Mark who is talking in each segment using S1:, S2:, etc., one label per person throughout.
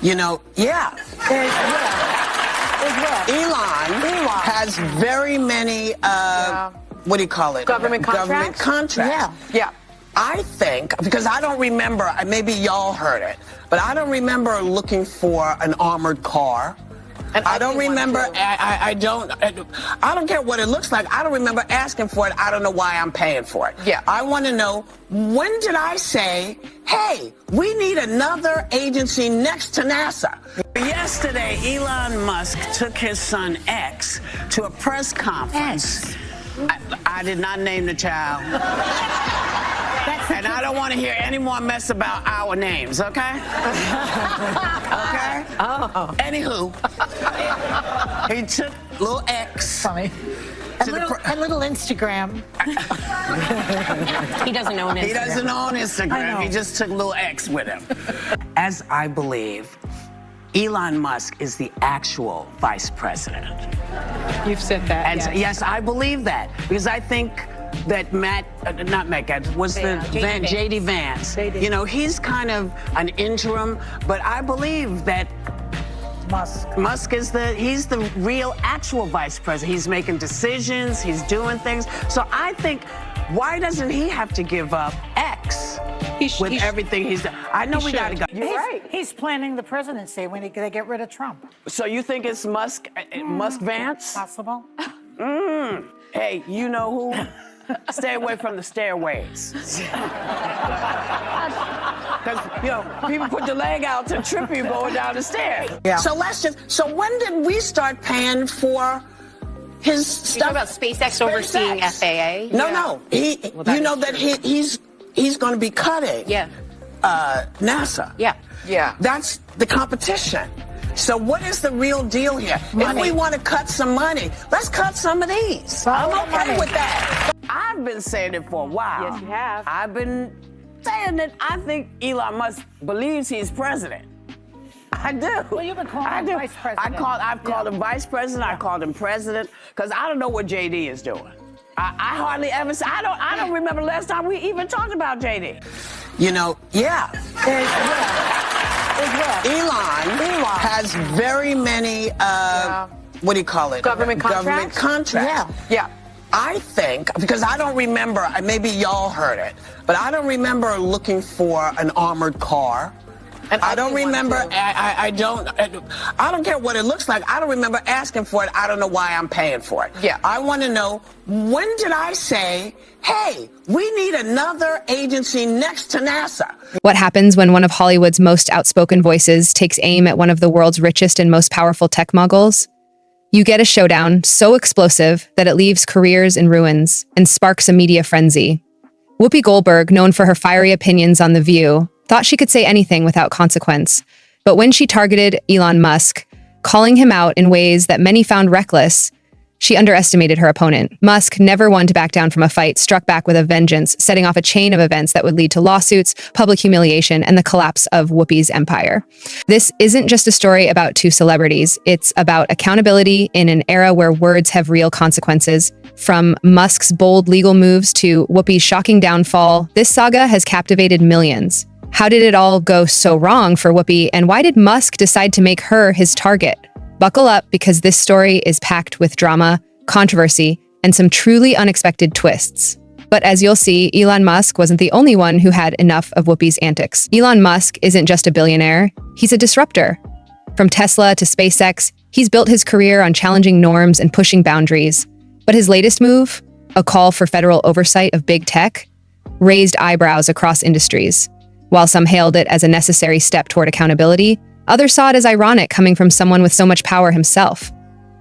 S1: Yeah.
S2: There's what?
S1: Elon has very many, what do you call it?
S2: Government contracts?
S1: Government contracts.
S2: Yeah.
S1: I think, because I don't remember, maybe y'all heard it, but I don't remember looking for an armored car.
S2: And
S1: I don't remember, I don't care what it looks like. I don't remember asking for it. I don't know why I'm paying for it.
S2: Yeah.
S1: I want to know, when did I say, hey, we need another agency next to NASA?
S3: Yesterday, Elon Musk took his son X to a press conference. I did not name the child. And I don't want to hear any more mess about our names, okay? Okay?
S2: Oh.
S3: Anywho, he took little X.
S4: Funny. And little Instagram.
S5: He doesn't own Instagram.
S3: He doesn't own Instagram. He just took little X with him. As I believe, Elon Musk is the actual vice president.
S4: You've said that.
S3: And yes, I believe that, because I think that JD Vance, he's kind of an interim, but I believe that Musk is he's the real actual vice president. He's making decisions, he's doing things. So I think, why doesn't he have to give up X with everything he's done? I know we got to go.
S4: You're right. He's planning the presidency when they get rid of Trump.
S3: So you think it's Musk Vance?
S4: Possible.
S3: Hey, you know who? Stay away from the stairways. Because, people put the leg out to trip you going down the stairs.
S1: Yeah. So so when did we start paying for his stuff?
S5: You talking about SpaceX overseeing FAA?
S1: No. He's going to be cutting NASA.
S5: Yeah.
S1: That's the competition. So what is the real deal here? If we want to cut some money, let's cut some of these. I'm okay with that.
S3: I've been saying it for a while.
S2: Yes, you have.
S3: I've been saying that I think Elon Musk believes he's president. I do.
S4: Well, you've been calling him vice president.
S3: I've called him vice president. I called him president, because I don't know what JD is doing. I hardly ever say. I don't remember the last time we even talked about JD.
S1: Elon has very many, what do you call it?
S2: Government contracts?
S1: Yeah. I think, because I don't remember, maybe y'all heard it, but I don't remember looking for an armored car.
S2: And
S1: I don't remember, I don't care what it looks like. I don't remember asking for it. I don't know why I'm paying for it.
S2: Yeah.
S1: I want to know, when did I say, hey, we need another agency next to NASA?
S6: What happens when one of Hollywood's most outspoken voices takes aim at one of the world's richest and most powerful tech moguls? You get a showdown so explosive that it leaves careers in ruins and sparks a media frenzy. Whoopi Goldberg, known for her fiery opinions on The View, thought she could say anything without consequence. But when she targeted Elon Musk, calling him out in ways that many found reckless, she underestimated her opponent. Musk, never one to back down from a fight, struck back with a vengeance, setting off a chain of events that would lead to lawsuits, public humiliation, and the collapse of Whoopi's empire. This isn't just a story about two celebrities. It's about accountability in an era where words have real consequences. From Musk's bold legal moves to Whoopi's shocking downfall, this saga has captivated millions. How did it all go so wrong for Whoopi, and why did Musk decide to make her his target? Buckle up, because this story is packed with drama, controversy, and some truly unexpected twists. But as you'll see, Elon Musk wasn't the only one who had enough of Whoopi's antics. Elon Musk isn't just a billionaire, he's a disruptor. From Tesla to SpaceX, he's built his career on challenging norms and pushing boundaries. But his latest move, a call for federal oversight of big tech, raised eyebrows across industries. While some hailed it as a necessary step toward accountability, others saw it as ironic coming from someone with so much power himself.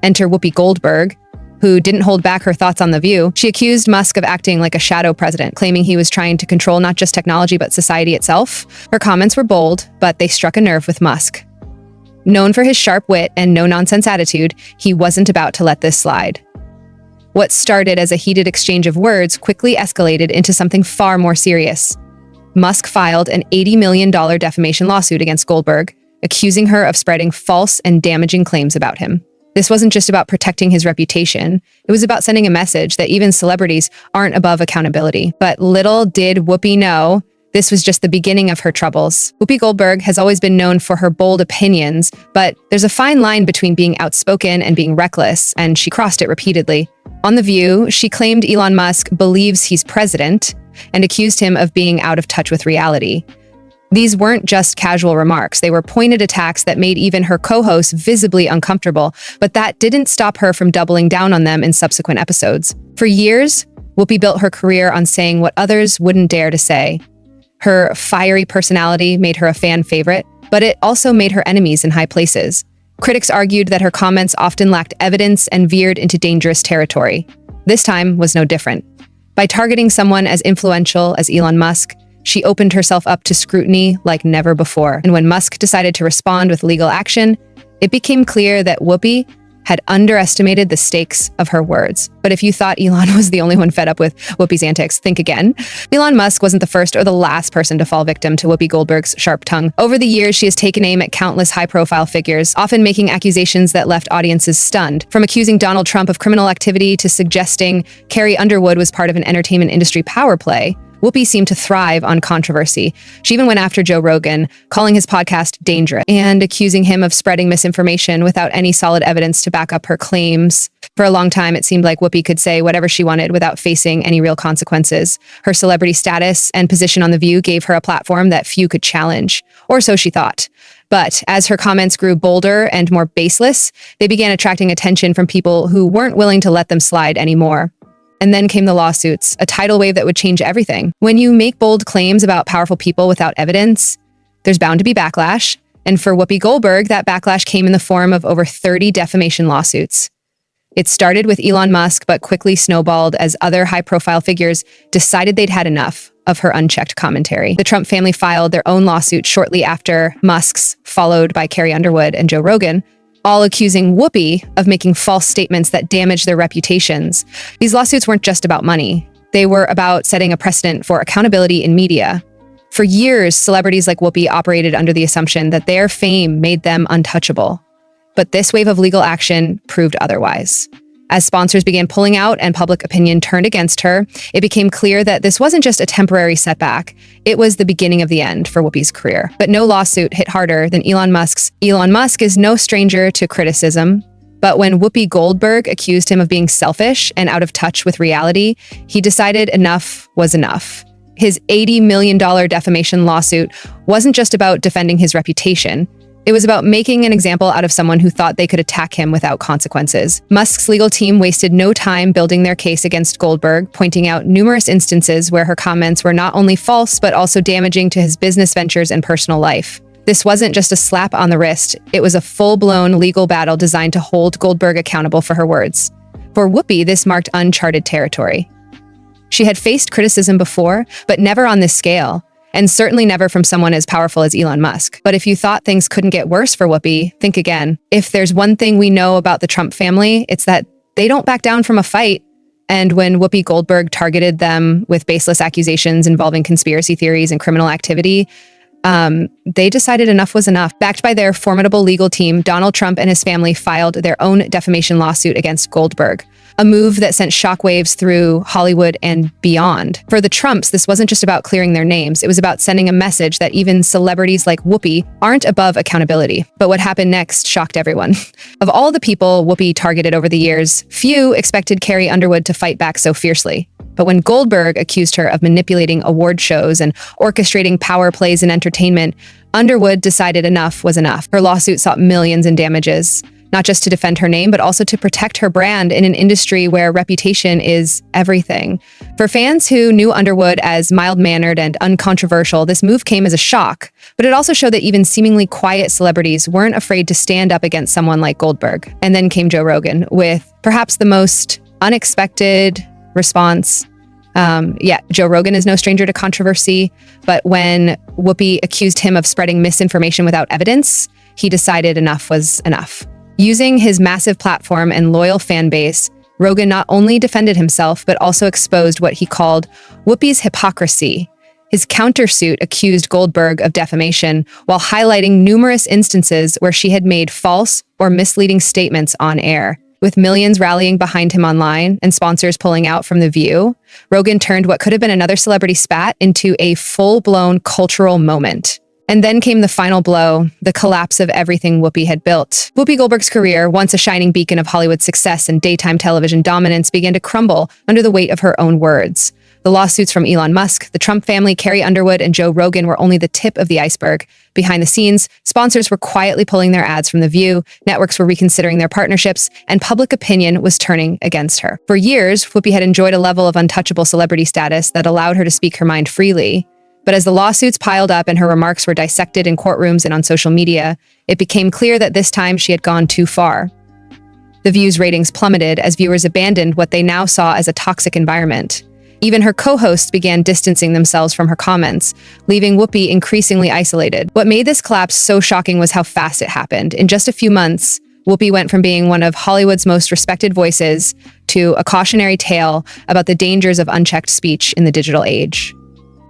S6: Enter Whoopi Goldberg, who didn't hold back her thoughts on The View. She accused Musk of acting like a shadow president, claiming he was trying to control not just technology but society itself. Her comments were bold, but they struck a nerve with Musk. Known for his sharp wit and no-nonsense attitude, he wasn't about to let this slide. What started as a heated exchange of words quickly escalated into something far more serious. Musk filed an $80 million defamation lawsuit against Goldberg, accusing her of spreading false and damaging claims about him. This wasn't just about protecting his reputation. It was about sending a message that even celebrities aren't above accountability. But little did Whoopi know this was just the beginning of her troubles. Whoopi Goldberg has always been known for her bold opinions, but there's a fine line between being outspoken and being reckless, and she crossed it repeatedly. On The View, she claimed Elon Musk believes he's president and accused him of being out of touch with reality. These weren't just casual remarks. They were pointed attacks that made even her co-hosts visibly uncomfortable, but that didn't stop her from doubling down on them in subsequent episodes. For years, Whoopi built her career on saying what others wouldn't dare to say. Her fiery personality made her a fan favorite, but it also made her enemies in high places. Critics argued that her comments often lacked evidence and veered into dangerous territory. This time was no different. By targeting someone as influential as Elon Musk, she opened herself up to scrutiny like never before. And when Musk decided to respond with legal action, it became clear that Whoopi had underestimated the stakes of her words. But if you thought Elon was the only one fed up with Whoopi's antics, think again. Elon Musk wasn't the first or the last person to fall victim to Whoopi Goldberg's sharp tongue. Over the years, she has taken aim at countless high-profile figures, often making accusations that left audiences stunned. From accusing Donald Trump of criminal activity to suggesting Carrie Underwood was part of an entertainment industry power play, Whoopi seemed to thrive on controversy. She even went after Joe Rogan, calling his podcast dangerous and accusing him of spreading misinformation without any solid evidence to back up her claims. For a long time, it seemed like Whoopi could say whatever she wanted without facing any real consequences. Her celebrity status and position on The View gave her a platform that few could challenge, or so she thought. But as her comments grew bolder and more baseless, they began attracting attention from people who weren't willing to let them slide anymore. And then came the lawsuits, a tidal wave that would change everything. When you make bold claims about powerful people without evidence, there's bound to be backlash. And for Whoopi Goldberg, that backlash came in the form of over 30 defamation lawsuits. It started with Elon Musk, but quickly snowballed as other high-profile figures decided they'd had enough of her unchecked commentary. The Trump family filed their own lawsuit shortly after Musk's, followed by Carrie Underwood and Joe Rogan, all accusing Whoopi of making false statements that damaged their reputations. These lawsuits weren't just about money. They were about setting a precedent for accountability in media. For years, celebrities like Whoopi operated under the assumption that their fame made them untouchable. But this wave of legal action proved otherwise. As sponsors began pulling out and public opinion turned against her, it became clear that this wasn't just a temporary setback. It was the beginning of the end for Whoopi's career. But no lawsuit hit harder than Elon Musk's. Elon Musk is no stranger to criticism. But when Whoopi Goldberg accused him of being selfish and out of touch with reality, he decided enough was enough. His $80 million defamation lawsuit wasn't just about defending his reputation. It was about making an example out of someone who thought they could attack him without consequences. Musk's legal team wasted no time building their case against Goldberg, pointing out numerous instances where her comments were not only false, but also damaging to his business ventures and personal life. This wasn't just a slap on the wrist. It was a full-blown legal battle designed to hold Goldberg accountable for her words. For Whoopi, this marked uncharted territory. She had faced criticism before, but never on this scale. And certainly never from someone as powerful as Elon Musk. But if you thought things couldn't get worse for Whoopi, think again. If there's one thing we know about the Trump family, it's that they don't back down from a fight. And when Whoopi Goldberg targeted them with baseless accusations involving conspiracy theories and criminal activity, they decided enough was enough. Backed by their formidable legal team, Donald Trump and his family filed their own defamation lawsuit against Goldberg, a move that sent shockwaves through Hollywood and beyond. For the Trumps, this wasn't just about clearing their names. It was about sending a message that even celebrities like Whoopi aren't above accountability. But what happened next shocked everyone. Of all the people Whoopi targeted over the years, few expected Carrie Underwood to fight back so fiercely. But when Goldberg accused her of manipulating award shows and orchestrating power plays in entertainment, Underwood decided enough was enough. Her lawsuit sought millions in damages, not just to defend her name, but also to protect her brand in an industry where reputation is everything. For fans who knew Underwood as mild-mannered and uncontroversial, this move came as a shock, but it also showed that even seemingly quiet celebrities weren't afraid to stand up against someone like Goldberg. And then came Joe Rogan with perhaps the most unexpected response. Joe Rogan is no stranger to controversy, but when Whoopi accused him of spreading misinformation without evidence, he decided enough was enough. Using his massive platform and loyal fan base, Rogan not only defended himself, but also exposed what he called Whoopi's hypocrisy. His countersuit accused Goldberg of defamation while highlighting numerous instances where she had made false or misleading statements on air. With millions rallying behind him online and sponsors pulling out from The View, Rogan turned what could have been another celebrity spat into a full-blown cultural moment. And then came the final blow, the collapse of everything Whoopi had built. Whoopi Goldberg's career, once a shining beacon of Hollywood success and daytime television dominance, began to crumble under the weight of her own words. The lawsuits from Elon Musk, the Trump family, Carrie Underwood, and Joe Rogan were only the tip of the iceberg. Behind the scenes, sponsors were quietly pulling their ads from The View, networks were reconsidering their partnerships, and public opinion was turning against her. For years, Whoopi had enjoyed a level of untouchable celebrity status that allowed her to speak her mind freely. But as the lawsuits piled up and her remarks were dissected in courtrooms and on social media, it became clear that this time she had gone too far. The View's ratings plummeted as viewers abandoned what they now saw as a toxic environment. Even her co-hosts began distancing themselves from her comments, leaving Whoopi increasingly isolated. What made this collapse so shocking was how fast it happened. In just a few months, Whoopi went from being one of Hollywood's most respected voices to a cautionary tale about the dangers of unchecked speech in the digital age.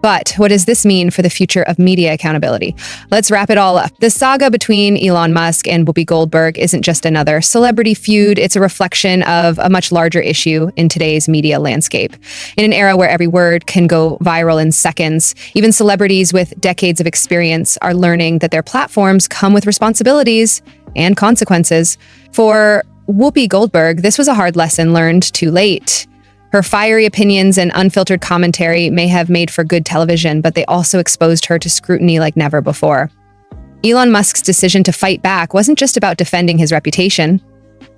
S6: But what does this mean for the future of media accountability? Let's wrap it all up. The saga between Elon Musk and Whoopi Goldberg isn't just another celebrity feud. It's a reflection of a much larger issue in today's media landscape. In an era where every word can go viral in seconds, even celebrities with decades of experience are learning that their platforms come with responsibilities and consequences. For Whoopi Goldberg, this was a hard lesson learned too late. Her fiery opinions and unfiltered commentary may have made for good television, but they also exposed her to scrutiny like never before. Elon Musk's decision to fight back wasn't just about defending his reputation.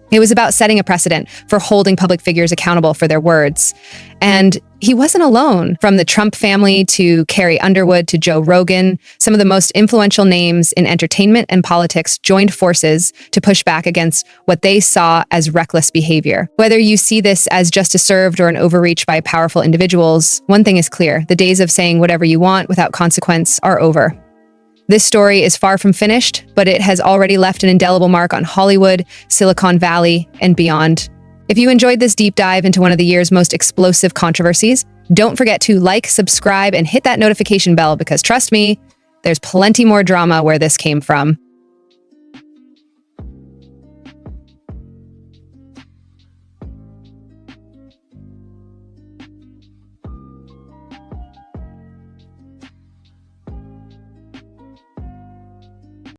S6: It was about setting a precedent for holding public figures accountable for their words. And he wasn't alone. From the Trump family to Carrie Underwood to Joe Rogan, some of the most influential names in entertainment and politics joined forces to push back against what they saw as reckless behavior. Whether you see this as justice served or an overreach by powerful individuals, one thing is clear: the days of saying whatever you want without consequence are over. This story is far from finished, but it has already left an indelible mark on Hollywood, Silicon Valley, and beyond. If you enjoyed this deep dive into one of the year's most explosive controversies, don't forget to like, subscribe, and hit that notification bell because trust me, there's plenty more drama where this came from.